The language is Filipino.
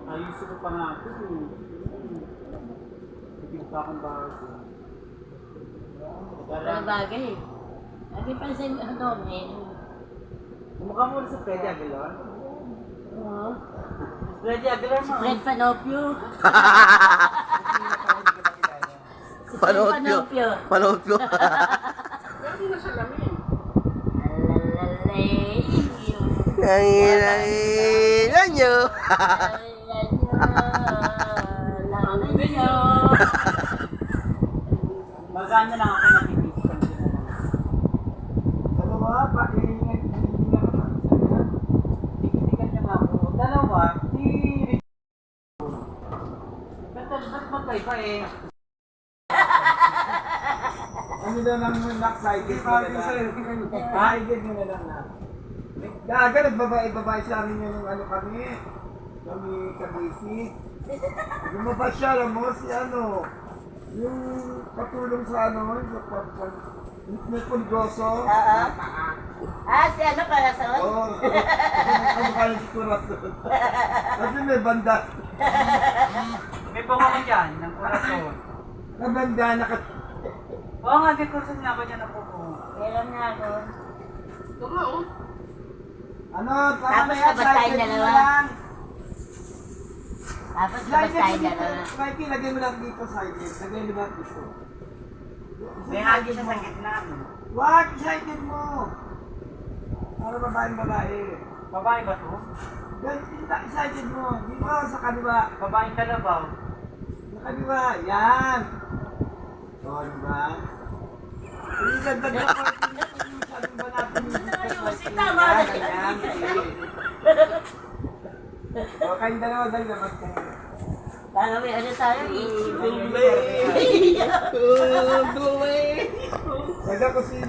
Ayusin ko pa nga ito eh. Ipinta akong bago. Wala bagay. Lagi pa sa ano, men. Kumukha mo ulit sa Freddy Aguilar? Oo. Freddy Aguilar mo. Fred Panopio. Panood nyo. Panood nyo. Pero hindi na siya lamin. Alalay. Nanginan nyo. Magana lang ako napipisan. Dalawa, pakihingan ka sa kanya. Tikitikan niya nga ako. Dalawa, ba't magkaiba eh? Ano daw nang naksaitin ko na lang? Excited mo na lang na. Gaga, nagbabae-babae sa amin yung ano kami. Kami kabisi. Lumabas siya, alam mo, si ano, yung patulong sa ano, yung may pulgoso. Si ano pala sa Oo. Ano ka yung kurason? Kasi may banda. May bunga ko dyan, ng kurason. Na banda, Oo nga, may kurason nga ako dyan ng buko. Meron nga ako. Ito nga, oh. ano, Tapos yan, labas tayo slide mo dalawa. lang. Tapos Slide labas mo tayo dito, dalawa. Mikey, lagay mo lang dito side. Lagay mo lang dito. May hagi siya sa gitna. Wag, excited mo. Para babae. Babae ba to? Ganyan, excited mo. Dito, sa kaliwa. Babaeng kalabaw. Sa kaliwa, yan. O, diba? Yung dagdag na po, masyadong ba natin yung ayusin, tama na. Ganyan, sige. O, kayong dalawa dahil naman kayo. Para may ano tayo, Dugay! Dugay! Saga ko sino.